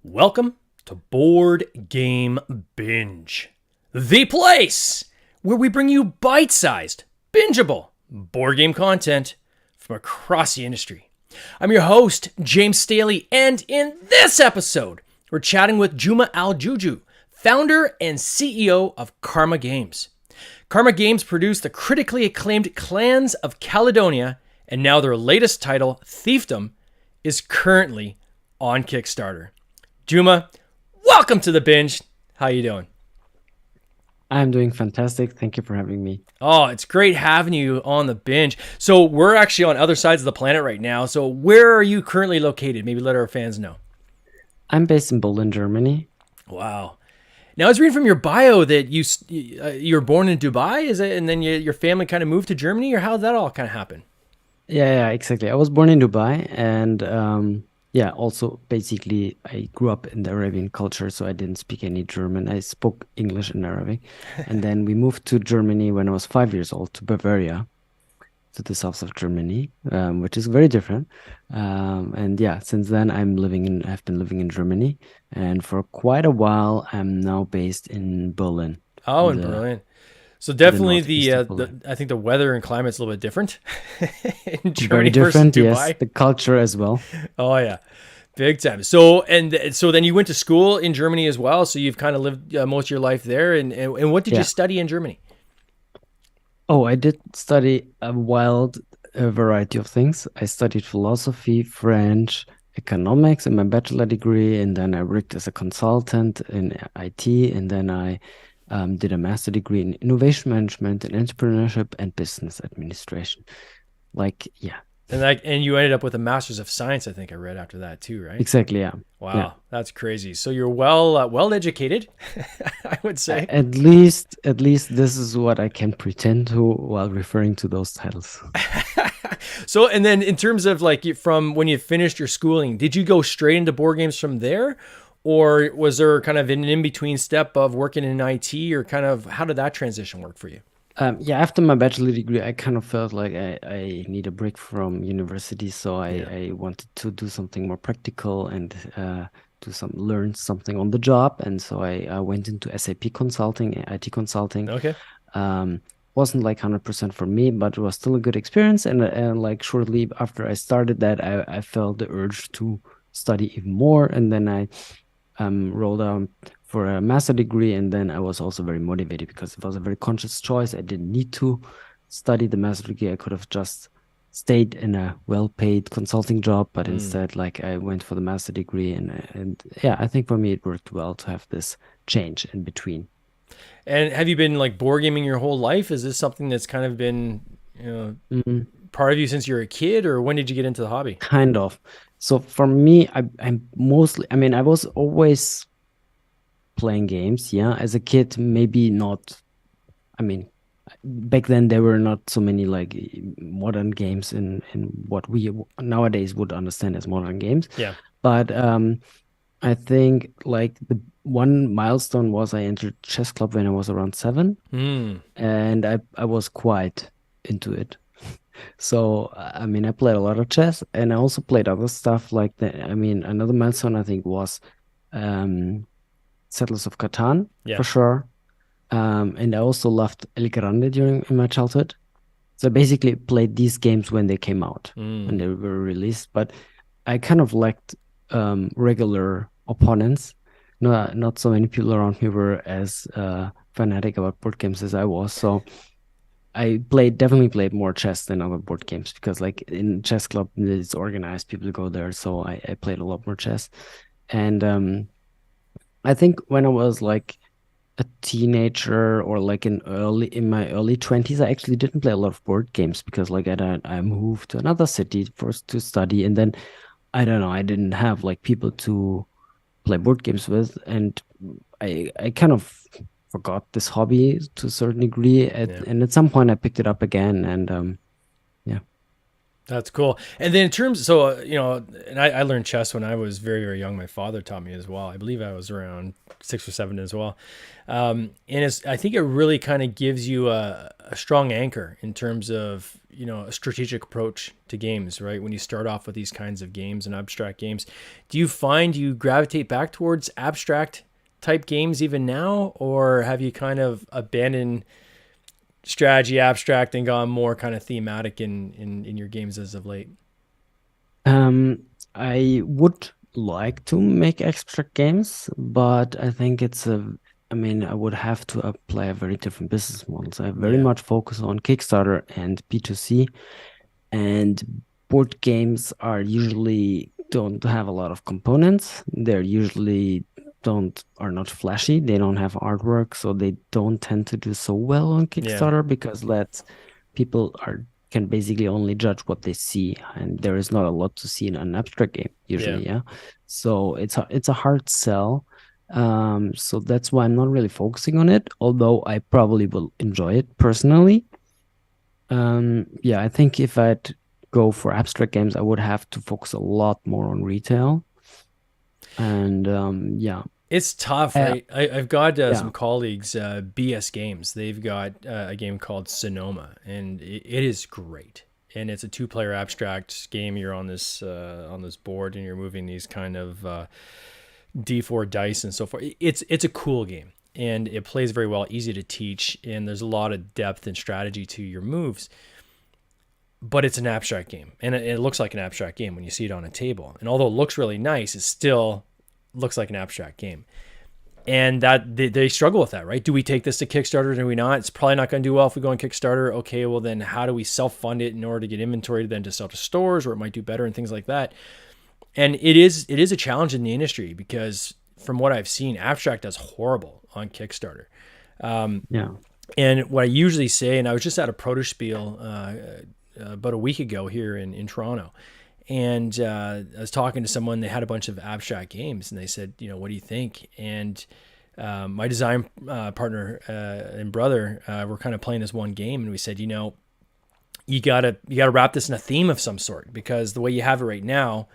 Welcome to Board Game Binge, the place where we bring you bite-sized, bingeable board game content from across the industry. I'm your host, James Staley, and in this episode, we're chatting with Juma Al-JouJou, founder and CEO of Karma Games. Karma Games produced the critically acclaimed Clans of Caledonia, and now their latest title, Thiefdom, is currently on Kickstarter. Juma, welcome to the binge. How you doing? I'm doing fantastic. Thank you for having me. Oh, it's great having you on the binge. So we're actually on other sides of the planet right now. So where are you currently located? Maybe let our fans know. I'm based in Berlin, Germany. Wow. Now I was reading from your bio that you were born in Dubai, is it? And then your family kind of moved to Germany, or how did that all kind of happen? Yeah, exactly. I was born in Dubai, and also basically I grew up in the Arabian culture, so I didn't speak any German. I spoke English and Arabic. And then we moved to Germany when I was 5 years old, to Bavaria, to the south of Germany, which is very different. And yeah, since then I've been living in Germany, and for quite a while I'm now based in Berlin. Oh, in in the Berlin. So in the definitely northeast of Berlin. I think the weather and climate's a little bit different in Very Germany versus different, yes. Dubai. The culture as well. Oh yeah, big time. So then you went to school in Germany as well. So you've kind of lived most of your life there. And what did you Yeah. study in Germany? Oh, I did study a wild variety of things. I studied philosophy, French, economics in my bachelor degree, and then I worked as a consultant in IT, and then I did a master degree in innovation management and entrepreneurship and business administration. Like, yeah, And you ended up with a Master's of Science. I think I read after that too, right? exactly. Yeah. Yeah. Wow, that's crazy. So you're well educated, I would say. At least this is what I can pretend to while referring to those titles. So, and then in terms of from when you finished your schooling, did you go straight into board games from there? Or was there kind of an in-between step of working in IT, or kind of how did that transition work for you? Yeah, after my bachelor degree, I kind of felt like I need a break from university, so Yeah. I wanted to do something more practical and learn something on the job. And so I went into SAP consulting, IT consulting. Okay. Um, wasn't like 100% for me, but it was still a good experience. And like shortly after I started that, I felt the urge to study even more. And then I rolled out for a master degree, and then I was also very motivated because it was a very conscious choice. I didn't need to study the master degree. I could have just stayed in a well-paid consulting job, but instead, like, I went for the master degree, and yeah, I think for me it worked well to have this change in between. And have you been like board gaming your whole life? Is this something that's kind of been, Mm, part of you since you were a kid, or when did you get into the hobby? kind of. So for me, I'm mostly, I mean, I was always playing games. Yeah, as a kid, maybe not. I mean, back then there were not so many like modern games in what we nowadays would understand as modern games. Yeah. But I think like the one milestone was I entered chess club when I was around 7, Hmm. and I was quite into it. So I mean, I played a lot of chess, and I also played other stuff like that. I mean, another milestone I think was um Settlers of Catan Yeah. for sure. And I also loved El Grande in my childhood. So I basically played these games when they came out, when Mm. they were released. But I kind of liked regular opponents. No, not so many people around me were as fanatic about board games as I was. So definitely played more chess than other board games because, like in chess club, it's organized. People go there, so I played a lot more chess. And I think when I was like a teenager or like in my early 20s, I actually didn't play a lot of board games because like I moved to another city first to study, and then I don't know, I didn't have like people to play board games with, and I kind of forgot this hobby to a certain degree Yeah. and at some point I picked it up again, and yeah. That's cool. And then in terms, so and I learned chess when I was very, very young. My father taught me as well. I believe I was around 6 or 7 as well. And I think it really kind of gives you a strong anchor in terms of a strategic approach to games, right? When you start off with these kinds of games and abstract games, do you find you gravitate back towards abstract type games even now, or have you kind of abandoned strategy abstract and gone more kind of thematic in your games as of late? Um, I would like to make abstract games, but I think I mean, I would have to apply a very different business models. I very Yeah. much focus on Kickstarter and B2C, and board games are usually don't have a lot of components. They're usually don't are not flashy. They don't have artwork, so they don't tend to do so well on Yeah. Kickstarter because that's people are can basically only judge what they see, and there is not a lot to see in an abstract game Yeah. usually. Yeah, so it's a hard sell. So that's why I'm not really focusing on it, although I probably will enjoy it personally. Yeah, I think if I'd go for abstract games, I would have to focus a lot more on retail. And yeah, It's tough, uh, right? I've got yeah, some colleagues, BS Games. They've got a game called Sonoma, and it is great. And it's a two-player abstract game. You're on this board, and you're moving these kind of D4 dice and so forth. It's a cool game, and it plays very well, easy to teach, and there's a lot of depth and strategy to your moves. But it's an abstract game, and it looks like an abstract game when you see it on a table. And although it looks really nice, it still looks like an abstract game. And that they struggle with that, right? Do we take this to Kickstarter? Do we not? It's probably not going to do well if we go on Kickstarter. Okay, well then how do we self-fund it in order to get inventory then to sell to stores, or it might do better and things like that. And it is a challenge in the industry because from what I've seen, abstract does horrible on Kickstarter. yeah. And what I usually say, and I was just at a Protospiel about a week ago here in Toronto, and I was talking to someone. They had a bunch of abstract games, and they said, what do you think? And my design partner and brother were kind of playing this one game, and we said, you gotta wrap this in a theme of some sort, because the way you have it right now,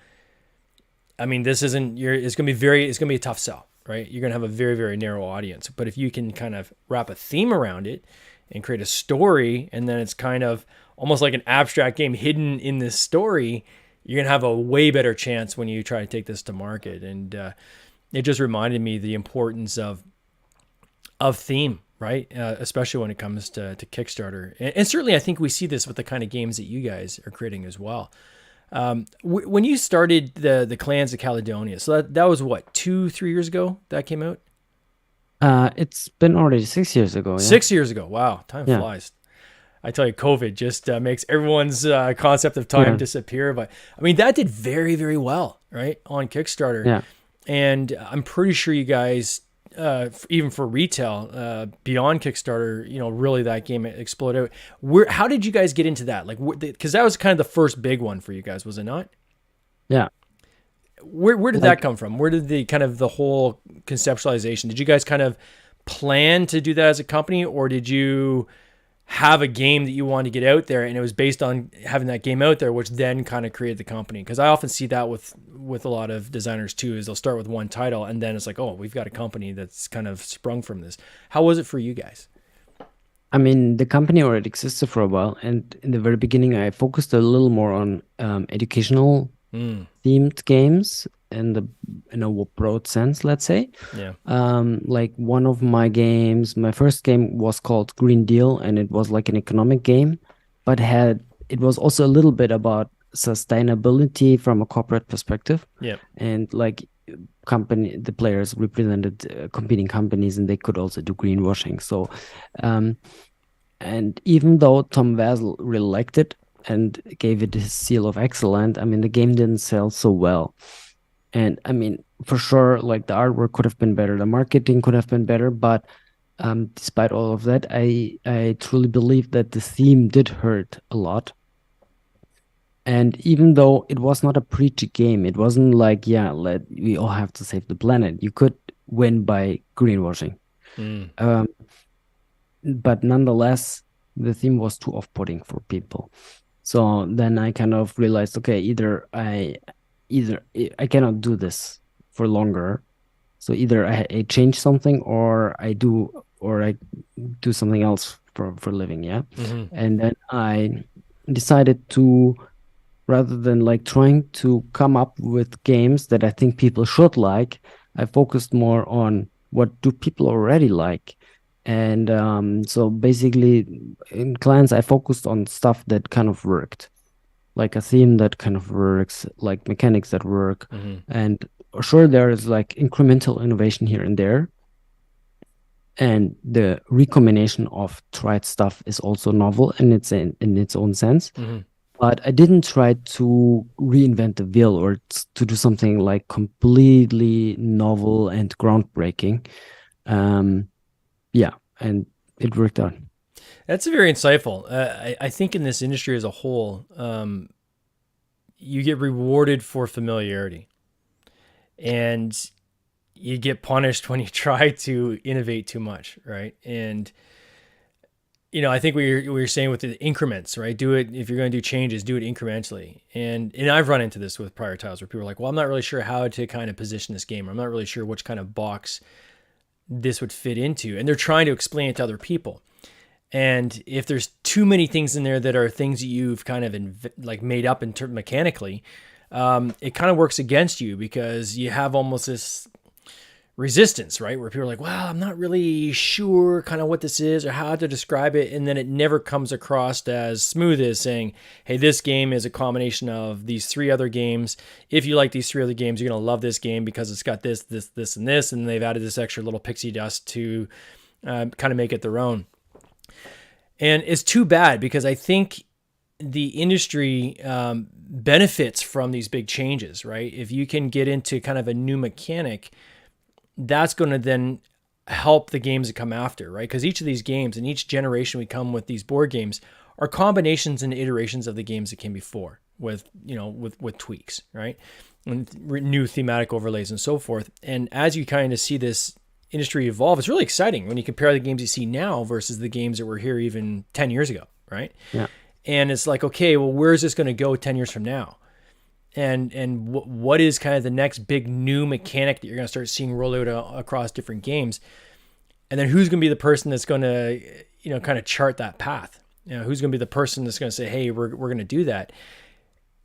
I mean, this isn't your. It's gonna be a tough sell, right? You're gonna have a very, very narrow audience. But if you can kind of wrap a theme around it and create a story, and then it's kind of almost like an abstract game hidden in this story, you're gonna have a way better chance when you try to take this to market. And it just reminded me the importance of theme, right? Especially when it comes to Kickstarter, and certainly I think we see this with the kind of games that you guys are creating as well. When you started the Clans of Caledonia, so that was what, 2, 3 years ago that came out? It's been already 6 years ago. Yeah, 6 years ago. Wow, time yeah, flies. I tell you, COVID just makes everyone's concept of time yeah, disappear. But I mean, that did very, very well, right, on Kickstarter. yeah. And I'm pretty sure you guys, even for retail, beyond Kickstarter, really that game exploded. How did you guys get into that? Like, because that was kind of the first big one for you guys, was it not? Yeah. Where did that Like come from? Where did the kind of the whole conceptualization? Did you guys kind of plan to do that as a company, or did you have a game that you wanted to get out there, and it was based on having that game out there, which then kind of created the company? Because I often see that with a lot of designers too, is they'll start with one title and then it's like, oh, we've got a company that's kind of sprung from this. How was it for you guys? I mean, the company already existed for a while, and in the very beginning, I focused a little more on educational Mm, themed games in a broad sense, let's say. yeah. Like one of my games, my first game was called Green Deal, and it was like an economic game, but it was also a little bit about sustainability from a corporate perspective, Yeah. and like the players represented competing companies, and they could also do greenwashing. So, um, and even though Tom Vazel really liked it and gave it his seal of excellent, I mean, the game didn't sell so well. And I mean, for sure, like the artwork could have been better, the marketing could have been better, but despite all of that, I truly believe that the theme did hurt a lot. And even though it was not a preachy game, it wasn't like, yeah, we all have to save the planet. You could win by greenwashing. Mm, But nonetheless, the theme was too off-putting for people. So then I kind of realized, okay, either I cannot do this for longer. So either I change something, or I do something else for living, yeah. Hmm. And then I decided to, rather than like trying to come up with games that I think people should like, I focused more on what do people already like. And so basically in Clans, I focused on stuff that kind of worked, like a theme that kind of works, like mechanics that work. Hmm. And sure, there is like incremental innovation here and there. And the recombination of tried stuff is also novel in its own sense. Hmm. But I didn't try to reinvent the wheel or to do something like completely novel and groundbreaking. Um, yeah, and it worked out. That's very insightful. I think in this industry as a whole, you get rewarded for familiarity, and you get punished when you try to innovate too much, right? And I think we were saying with the increments, right? Do it if you're going to do changes, do it incrementally. And I've run into this with prior titles where people are like, "Well, I'm not really sure how to kind of position this game. Or I'm not really sure which kind of box this would fit into," and they're trying to explain it to other people. And if there's too many things in there that are things that you've kind of like made up mechanically, it kind of works against you because you have almost this resistance, right? Where people are like, well, I'm not really sure kind of what this is or how to describe it. And then it never comes across as smooth as saying, hey, this game is a combination of these three other games. If you like these three other games, you're going to love this game because it's got this, this, this, and this. And they've added this extra little pixie dust to kind of make it their own. And it's too bad because I think the industry benefits from these big changes, right? If you can get into kind of a new mechanic, that's going to then help the games that come after, right? Because each of these games and each generation we come with these board games are combinations and iterations of the games that came before with tweaks, right? And new thematic overlays and so forth. And as you kind of see this industry evolve, it's really exciting when you compare the games you see now versus the games that were here even 10 years ago, right? Yeah. And it's like, okay, well, where's this going to go 10 years from now? And what is kind of the next big new mechanic that you're going to start seeing roll out across different games? And then who's going to be the person that's going to, kind of chart that path? Who's going to be the person that's going to say, hey, we're going to do that?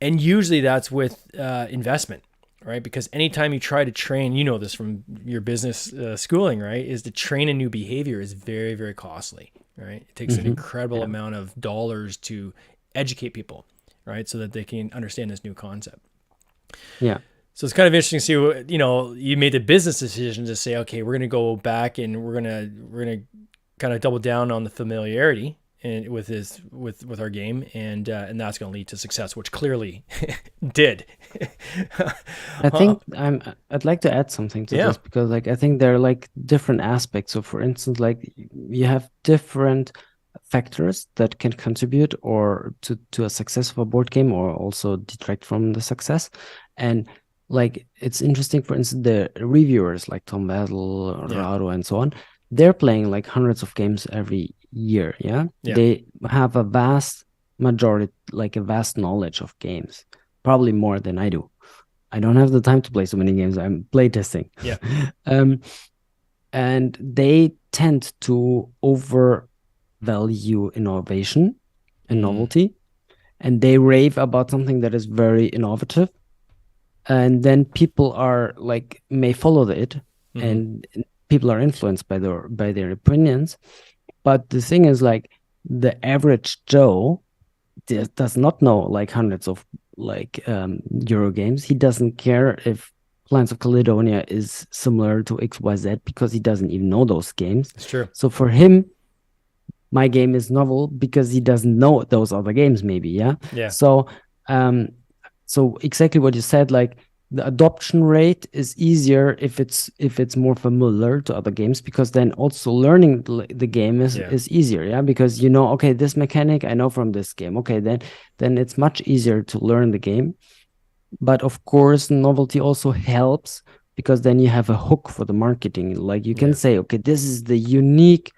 And usually that's with investment, right? Because anytime you try to train, this from your business schooling, right, is to train a new behavior is very, very costly, right? It takes an incredible amount of dollars to educate people, right? So that they can understand this new concept. Yeah. So it's kind of interesting to see what, you made the business decision to say, okay, we're going to go back and we're going to kind of double down on the familiarity and with our game. And that's going to lead to success, which clearly did. I think I'd like to add something to this because like I think there are like different aspects. So for instance, like you have different factors that can contribute or to a success of a board game or also detract from the success. And like it's interesting, for instance, the reviewers like Tom Battle, Rado, and so on, they're playing like hundreds of games every year. Yeah. They have a vast majority, like a vast knowledge of games, probably more than I do. I don't have the time to play so many games. I'm playtesting. Yeah. And they tend to overvalue innovation and novelty, and they rave about something that is very innovative. And then people are like may follow it, and people are influenced by their opinions. But the thing is, like the average Joe does not know like hundreds of like Euro games. He doesn't care if Clans of Caledonia is similar to XYZ because he doesn't even know those games. It's true. So for him, my game is novel because he doesn't know those other games, maybe. Yeah. So so exactly what you said, like the adoption rate is easier if it's more familiar to other games, because then also learning the game is easier. Yeah, because okay, this mechanic I know from this game. Okay, then it's much easier to learn the game. But of course, novelty also helps because then you have a hook for the marketing. Like you can say, okay, this is the unique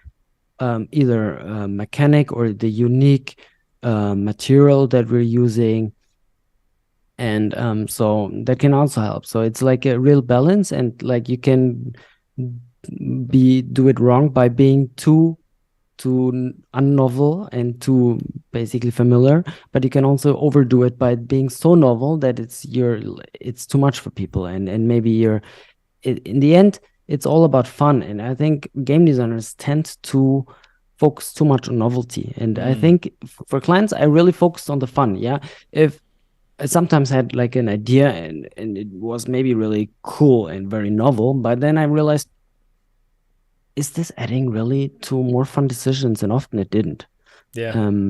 either mechanic or the unique material that we're using, and so that can also help. So it's like a real balance, and like you can do it wrong by being too unnovel and too basically familiar, but you can also overdo it by being so novel that it's too much for people, and maybe in the end it's all about fun. And I think game designers tend to focus too much on novelty, and I think for clients I really focused on the fun. Yeah, if I sometimes had like an idea and it was maybe really cool and very novel, but then I realized, is this adding really to more fun decisions? And often it didn't. Yeah.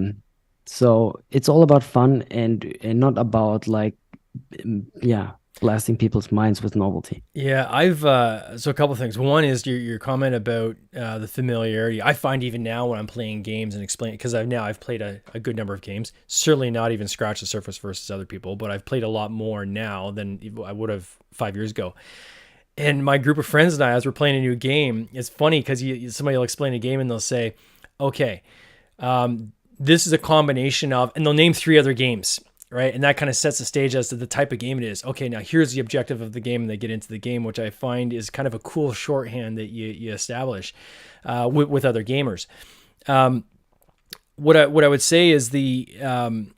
So it's all about fun and not about like blasting people's minds with novelty. Yeah, so a couple of things. One is your comment about the familiarity. I find even now when I'm playing games and explaining, because I've played a good number of games, certainly not even scratched the surface versus other people, but I've played a lot more now than I would have 5 years ago. And my group of friends and I, as we're playing a new game, it's funny because somebody will explain a game and they'll say, okay, this is a combination of, and they'll name 3 other games, right? And that kind of sets the stage as to the type of game it is. Okay, now here's the objective of the game, and they get into the game, which I find is kind of a cool shorthand that you establish with other gamers. What I would say is when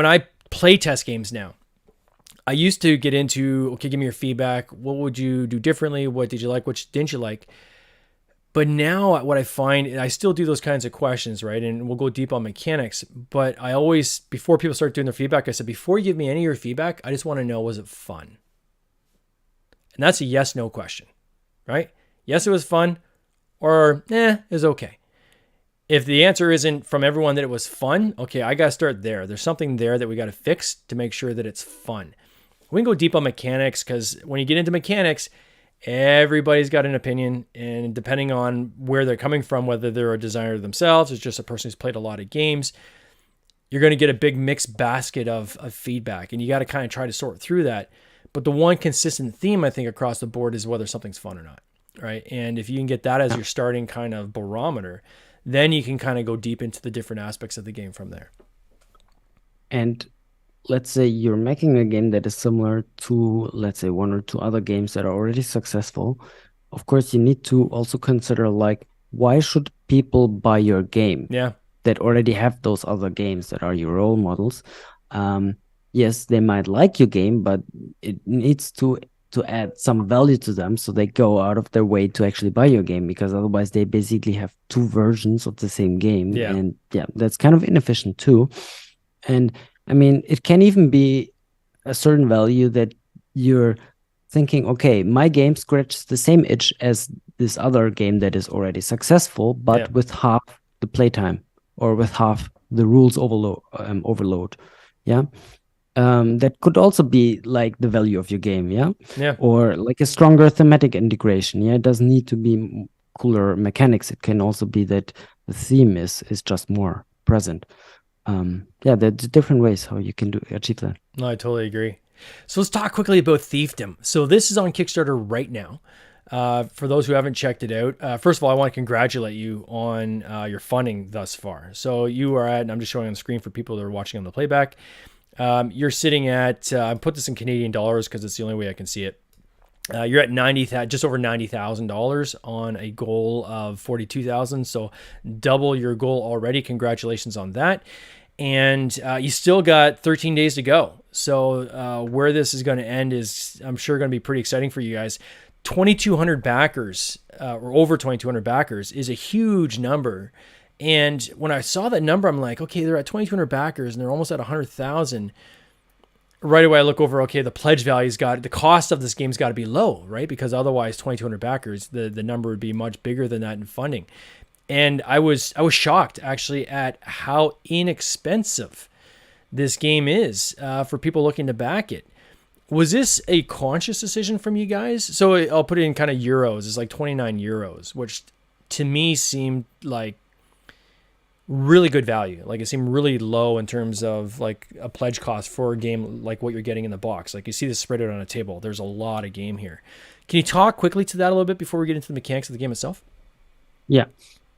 I play test games now, I used to get into, okay, give me your feedback. What would you do differently? What did you like? What didn't you like? But now what I find, and I still do those kinds of questions, right? And we'll go deep on mechanics. But I always, before people start doing their feedback, I said, before you give me any of your feedback, I just want to know, was it fun? And that's a yes, no question, right? Yes, it was fun, or it was okay. If the answer isn't from everyone that it was fun, okay, I got to start there. There's something there that we got to fix to make sure that it's fun. We can go deep on mechanics, because when you get into mechanics, everybody's got an opinion, and depending on where they're coming from, whether they're a designer themselves or just a person who's played a lot of games, you're going to get a big mixed basket of feedback, and you got to kind of try to sort through that. But the one consistent theme, I think, across the board is whether something's fun or not, right? And if you can get that as your starting kind of barometer, then you can kind of go deep into the different aspects of the game from there. And let's say you're making a game that is similar to, let's say, 1 or 2 other games that are already successful. Of course, you need to also consider, like, why should people buy your game? Yeah. That already have those other games that are your role models. Yes, they might like your game, but it needs to add some value to them, so they go out of their way to actually buy your game, because otherwise they basically have 2 versions of the same game. Yeah. And that's kind of inefficient too. And I mean, it can even be a certain value that you're thinking, okay, my game scratches the same itch as this other game that is already successful, but with half the playtime, or with half the rules overload. Yeah. That could also be like the value of your game. Yeah. Or like a stronger thematic integration. Yeah. It doesn't need to be cooler mechanics. It can also be that the theme is just more present. There's different ways how you can achieve that. No, I totally agree. So let's talk quickly about Thiefdom. So this is on Kickstarter right now. For those who haven't checked it out, first of all, I want to congratulate you on your funding thus far. So you are at, and I'm just showing on the screen for people that are watching on the playback, you're sitting at, I put this in Canadian dollars because it's the only way I can see it. You're at just over $90,000 on a goal of 42,000. So double your goal already. Congratulations on that. And you still got 13 days to go. So where this is going to end is, I'm sure, going to be pretty exciting for you guys. 2,200 backers, or over 2,200 backers, is a huge number. And when I saw that number, I'm like, okay, they're at 2,200 backers and they're almost at 100,000. Right away, I look over, okay, the pledge value's the cost of this game's got to be low, right? Because otherwise, 2,200 backers, the number would be much bigger than that in funding. And I was shocked, actually, at how inexpensive this game is for people looking to back it. Was this a conscious decision from you guys? So I'll put it in kind of euros. It's like 29 euros, which to me seemed like really good value. Like it seemed really low in terms of like a pledge cost for a game like what you're getting in the box. Like you see this spread out on a table. There's a lot of game here. Can you talk quickly to that a little bit before we get into the mechanics of the game itself? Yeah.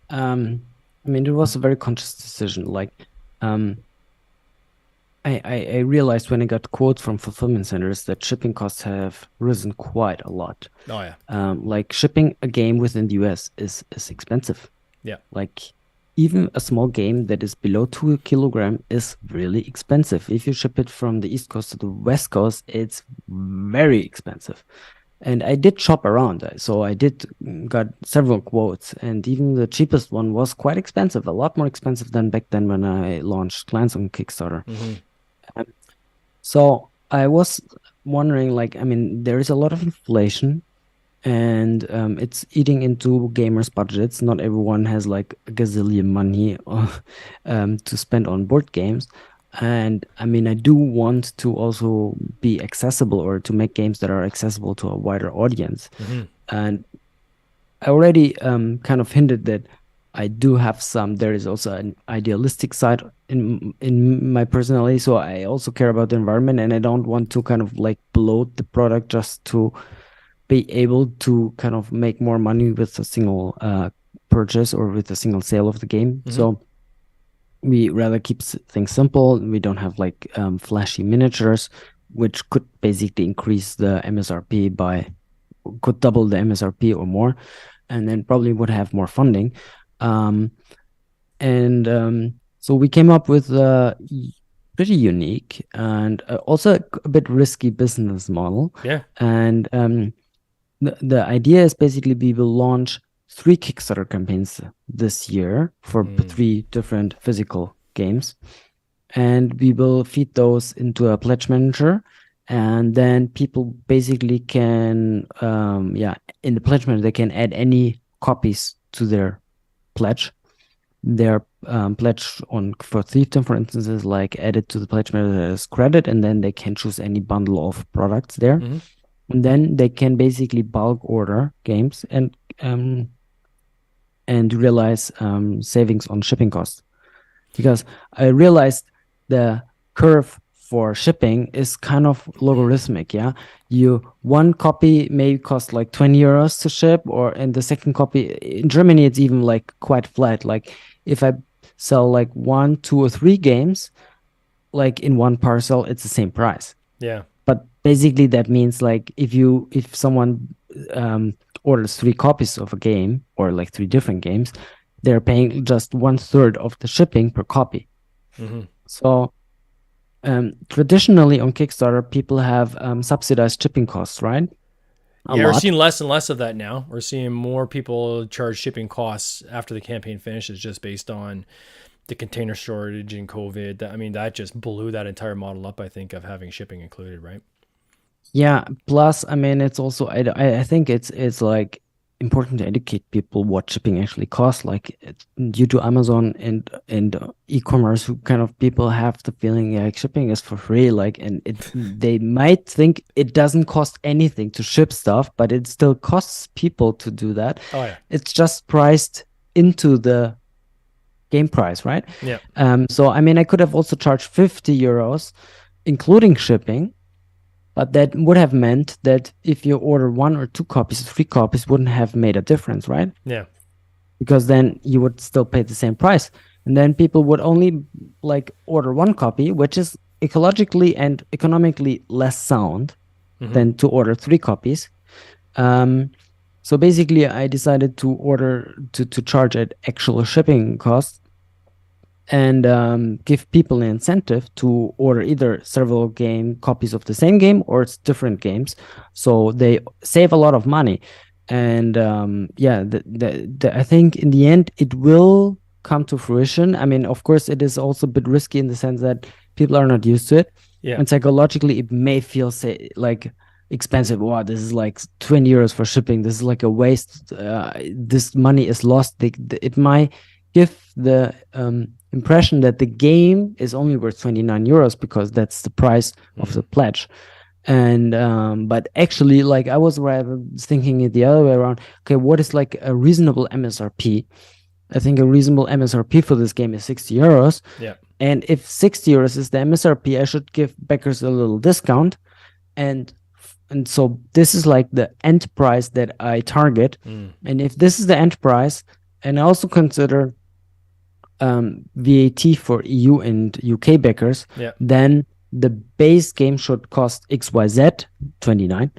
I mean, it was a very conscious decision. Like um, I realized when I got quotes from fulfillment centers that shipping costs have risen quite a lot. Oh yeah. Like shipping a game within the US is expensive. Yeah. Like even a small game that is below 2 kilogram is really expensive. If you ship it from the East Coast to the West Coast, it's very expensive. And I did shop around, so I did got several quotes, and even the cheapest one was quite expensive, a lot more expensive than back then when I launched Clans on Kickstarter. So I was wondering, like, I mean, there is a lot of inflation, and it's eating into gamers' budgets. Not everyone has like a gazillion money to spend on board games. And I mean, I do want to also be accessible or to make games that are accessible to a wider audience. And I already kind of hinted that I do have there is also an idealistic side in my personality. So I also care about the environment, and I don't want to kind of like bloat the product just to be able to kind of make more money with a single purchase or with a single sale of the game. So we rather keep things simple. We don't have like flashy miniatures, which could basically increase the MSRP could double the MSRP or more, and then probably would have more funding. So we came up with a pretty unique and also a bit risky business model. Yeah. And the idea is basically we will launch 3 Kickstarter campaigns this year for 3 different physical games, and we will feed those into a pledge manager, and then people basically can in the pledge manager they can add any copies to their pledge. Their pledge for Thiefdom, for instance, is like added to the pledge manager as credit, and then they can choose any bundle of products there. And then they can basically bulk order games and realize savings on shipping costs. Because I realized the curve for shipping is kind of logarithmic. Yeah, one copy may cost like 20 euros to ship, and the second copy in Germany it's even like quite flat. Like if I sell like 1, 2, or 3 games, like in one parcel, it's the same price. Yeah. But basically that means like if someone orders 3 copies of a game or like 3 different games, they're paying just 1/3 of the shipping per copy. So traditionally on Kickstarter, people have subsidized shipping costs, right? We're seeing less and less of that now. We're seeing more people charge shipping costs after the campaign finishes just based on the container shortage and COVID. That just blew that entire model up, I think, of having shipping included, right? Yeah. Plus, I mean, it's also I think it's like important to educate people what shipping actually costs. Like due to Amazon and e-commerce, who kind of people have the feeling like shipping is for free. Like, and they might think it doesn't cost anything to ship stuff, but it still costs people to do that. Oh yeah. It's just priced into the game price, right? Yeah. So I mean, I could have also charged 50 euros, including shipping. But that would have meant that if you order 1 or 2 copies, 3 copies wouldn't have made a difference, right? Yeah. Because then you would still pay the same price. And then people would only like order 1 copy, which is ecologically and economically less sound than to order 3 copies. So basically I decided to charge at actual shipping costs and give people an incentive to order either several copies of the same game or it's different games, so they save a lot of money. And I think in the end it will come to fruition. I mean, of course, it is also a bit risky in the sense that people are not used to it, and psychologically it may feel like expensive. Wow, this is like 20 euros for shipping. This is like a waste. This money is lost. It might give the impression that the game is only worth 29 euros because that's the price of the pledge. And but actually, like I was rather thinking it the other way around. Okay, what is like a reasonable MSRP? I think a reasonable MSRP for this game is 60 euros. Yeah. And if 60 euros is the MSRP, I should give backers a little discount. And so this is like the end price that I target. And if this is the end price, and I also consider VAT for EU and UK backers, Yeah. then the base game should cost XYZ 29,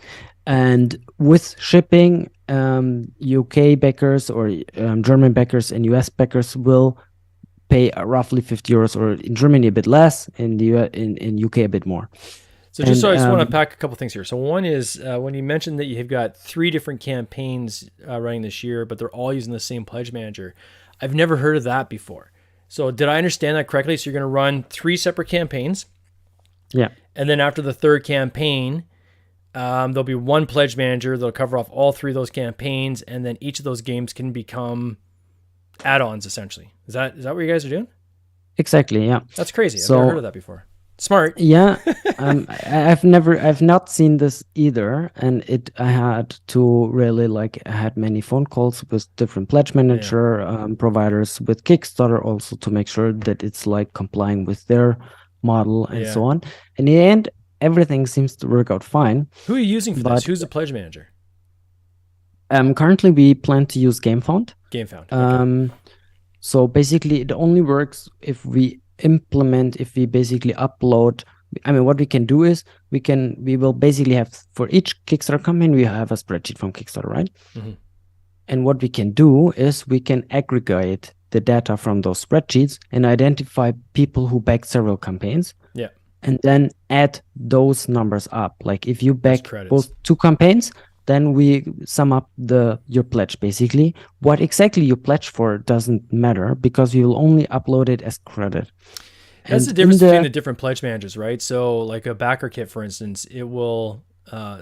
and with shipping, UK backers or German backers and US backers will pay roughly 50 euros, or in Germany a bit less, in the in UK a bit more. So just And, so I just want to unpack a couple things here. So one is when you mentioned that you've got 3 different campaigns running this year, but they're all using the same pledge manager. I've never heard of that before. So did I understand that correctly? So you're going to run 3 separate campaigns. Yeah. And then after the 3rd campaign, there'll be one pledge manager that'll cover off all 3 of those campaigns, and then each of those games can become add-ons essentially. Is that what you guys are doing? Exactly. Yeah. That's crazy. I've So- never heard of that before. Smart. Yeah, I've not seen this either, and I had to really I had many phone calls with different pledge manager providers, with Kickstarter also, to make sure that it's complying with their model and so on. In the end, everything seems to work out fine. Who are you using for this? Who's the pledge manager? Currently we plan to use GameFound. GameFound. Okay. So basically it only works if we basically upload. I mean, what we can do is we will basically have, for each Kickstarter campaign, we have a spreadsheet from Kickstarter, right? Mm-hmm. And what we can do is we can aggregate the data from those spreadsheets and identify people who back several campaigns. Yeah. And then add those numbers up. Like if you back credits. both 2 campaigns, then we sum up your pledge basically. What exactly you pledge for doesn't matter, because we will only upload it as credit. That's And the difference in between the different pledge managers, right? So like a backer kit, for instance, it will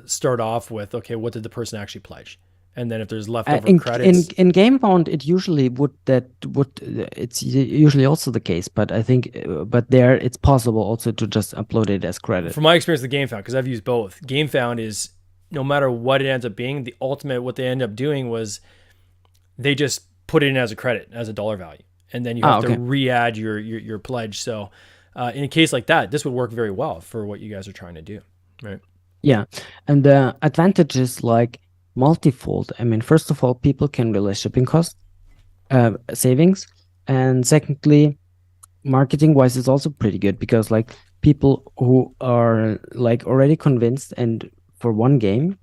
start off with, okay, what did the person actually pledge? And then if there's leftover credits. In GameFound, it usually it's usually also the case, but I think, but there it's possible also to just upload it as credit. From my experience with GameFound, because I've used both, GameFound is, no matter what it ends up being, the ultimate, what they end up doing was they just put it in as a credit, as a dollar value. And then you have to re-add your pledge. So in a case like that, this would work very well for what you guys are trying to do, right? Yeah. And the advantage is multifold. I mean, first of all, people can realize shipping cost savings. And secondly, marketing wise, it's also pretty good, because people who are already convinced, and for one game,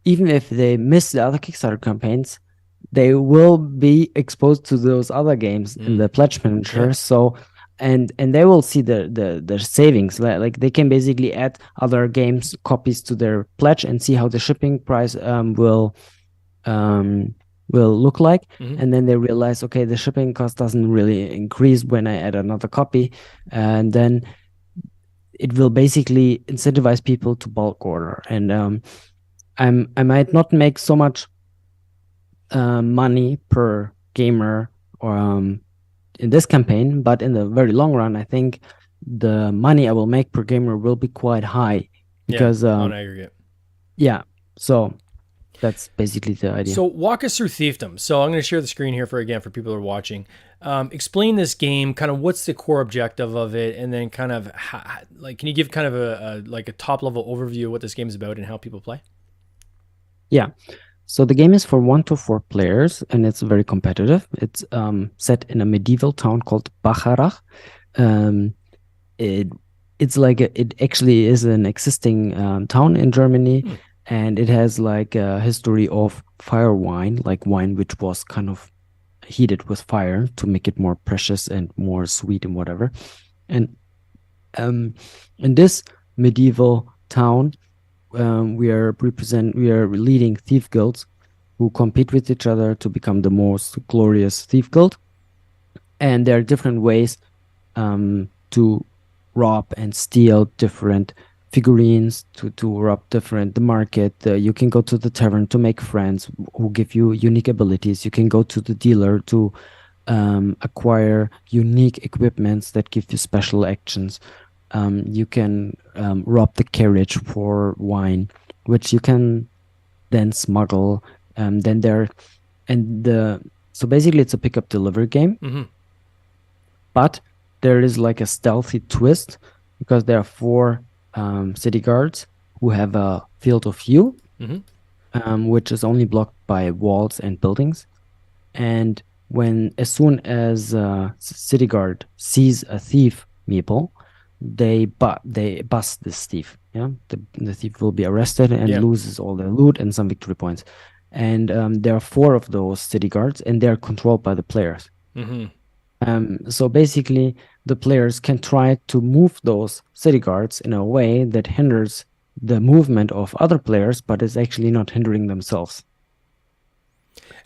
even if they miss the other Kickstarter campaigns, they will be exposed to those other games in the pledge manager. So and they will see the savings. They can basically add other games copies to their pledge and see how the shipping price will look like. And then they realize, okay, the shipping cost doesn't really increase when I add another copy, and then it will basically incentivize people to bulk order. And I might not make so much money per gamer or in this campaign, but in the very long run, I think the money I will make per gamer will be quite high, because on aggregate. Yeah, so that's basically the idea. So walk us through Thiefdom. So I'm going to share the screen here for people who are watching. Explain this game, kind of what's the core objective of it, and then kind of can you give kind of a top level overview of what this game is about and how people play? Yeah. So the game is for 1 to 4 players, and it's very competitive. It's set in a medieval town called Bacharach. It actually is an existing town in Germany, and it has a history of fire wine, wine which was kind of heated with fire to make it more precious and more sweet and whatever. And in this medieval town, we are leading thief guilds who compete with each other to become the most glorious thief guild. And there are different ways to rob and steal different figurines, to rob the market. You can go to the tavern to make friends who give you unique abilities. You can go to the dealer to acquire unique equipments that give you special actions. You can rob the carriage for wine, which you can then smuggle. So basically it's a pick-up delivery game, but there is a stealthy twist, because there are 4 city guards who have a field of view, which is only blocked by walls and buildings. And as soon as city guard sees a thief meeple, they bust this thief. Yeah, the thief will be arrested and Yeah. loses all their loot and some victory points. And there are 4 of those city guards, and they're controlled by the players. Mm-hmm. So basically, the players can try to move those city guards in a way that hinders the movement of other players, but is actually not hindering themselves.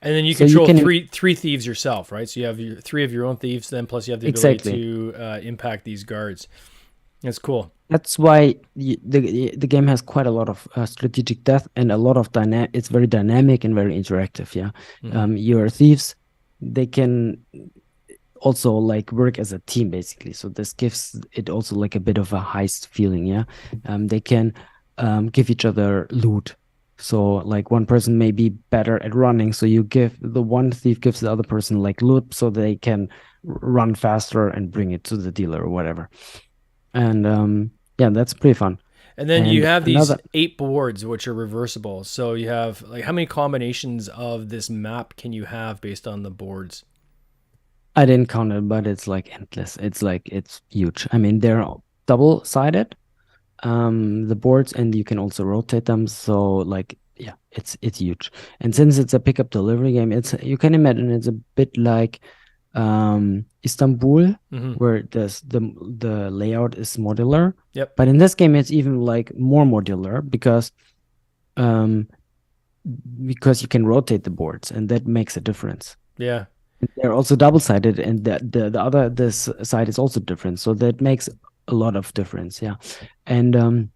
And then you So control you can- three thieves yourself, right? So you have 3 of your own thieves, then plus you have the ability Exactly. to impact these guards. That's cool. That's why the game has quite a lot of strategic depth and a lot of it's very dynamic and very interactive. Yeah, your thieves, they can also like work as a team basically. So this gives it also like a bit of a heist feeling. Yeah, they can give each other loot. So like one person may be better at running, so you give the one thief gives the other person like loot so they can run faster and bring it to the dealer or whatever. And yeah, that's pretty fun. And then you And have these another- 8 boards, which are reversible. So you have like how many combinations of this map can you have based on the boards? I didn't count it, but it's like endless. It's huge. I mean, they're double-sided, the boards, and you can also rotate them. So like, yeah, it's huge. And since it's a pickup delivery game, you can imagine it's a bit like Istanbul, where the layout is modular. Yep. But in this game, it's even like more modular because you can rotate the boards, and that makes a difference. Yeah. They're also double-sided, and this side is also different, so that makes a lot of difference. Yeah. And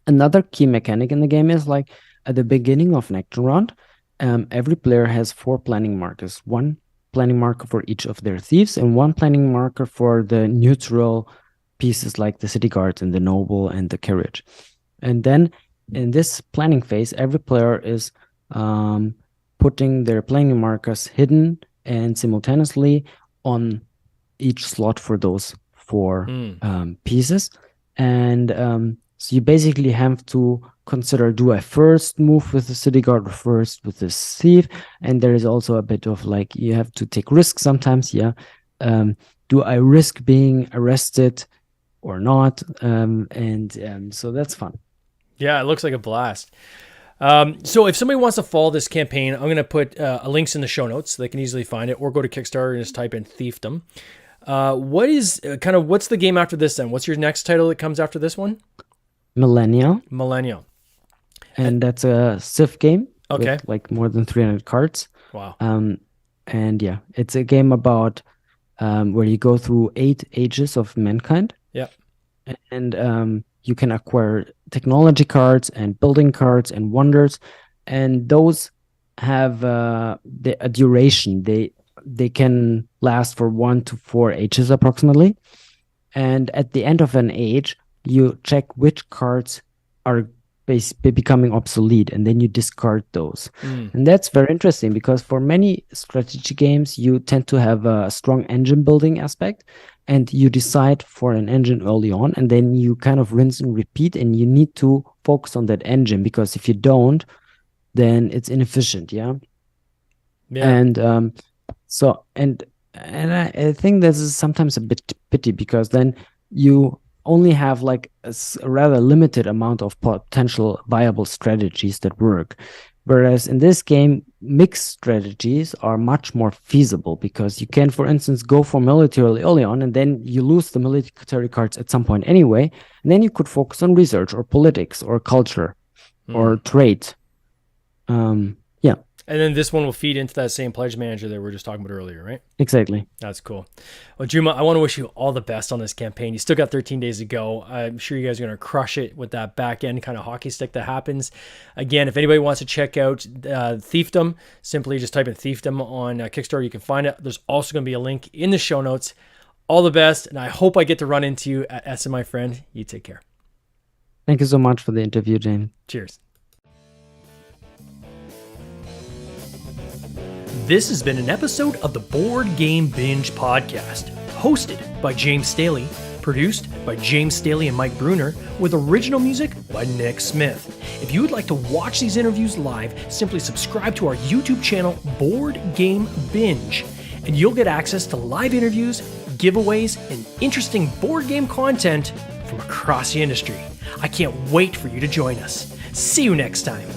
another key mechanic in the game is like at the beginning of an action round, every player has 4 planning markers. 1 planning marker for each of their thieves, and 1 planning marker for the neutral pieces like the city guards and the noble and the carriage. And then in this planning phase, every player is putting their planning markers hidden and simultaneously on each slot for those 4 pieces. And so you basically have to consider, do I first move with the city guard or first with the thief? And there is also a bit of like, you have to take risks sometimes. Yeah. Do I risk being arrested or not? So that's fun. Yeah, it looks like a blast. So if somebody wants to follow this campaign, I'm going to put links in the show notes so they can easily find it, or go to Kickstarter and just type in Thiefdom. What's the game after this then? What's your next title that comes after this one? Millennial. And that's a Civ game. Okay. With like more than 300 cards. Wow. And yeah, it's a game about where you go through 8 ages of mankind. Yeah. And you can acquire technology cards and building cards and wonders, and those have a duration. They can last for 1 to 4 ages approximately. And at the end of an age, you check which cards are becoming obsolete, and then you discard those. And that's very interesting because for many strategy games, you tend to have a strong engine building aspect, and you decide for an engine early on, and then you kind of rinse and repeat, and you need to focus on that engine, because if you don't, then it's inefficient. Yeah. And I think this is sometimes a bit pity, because then you only have like a rather limited amount of potential viable strategies that work. Whereas in this game, mixed strategies are much more feasible, because you can, for instance, go for military early on, and then you lose the military cards at some point anyway, and then you could focus on research or politics or culture or trade. Yeah. And then this one will feed into that same pledge manager that we were just talking about earlier, right? Exactly. That's cool. Well, Juma, I want to wish you all the best on this campaign. You still got 13 days to go. I'm sure you guys are going to crush it with that back end kind of hockey stick that happens. Again, if anybody wants to check out Thiefdom, simply just type in Thiefdom on Kickstarter. You can find it. There's also going to be a link in the show notes. All the best, and I hope I get to run into you at Essen, my friend. You take care. Thank you so much for the interview, Jane. Cheers. This has been an episode of the Board Game Binge podcast, hosted by James Staley, produced by James Staley and Mike Bruner, with original music by Nick Smith. If you would like to watch these interviews live, simply subscribe to our YouTube channel, Board Game Binge, and you'll get access to live interviews, giveaways, and interesting board game content from across the industry. I can't wait for you to join us. See you next time.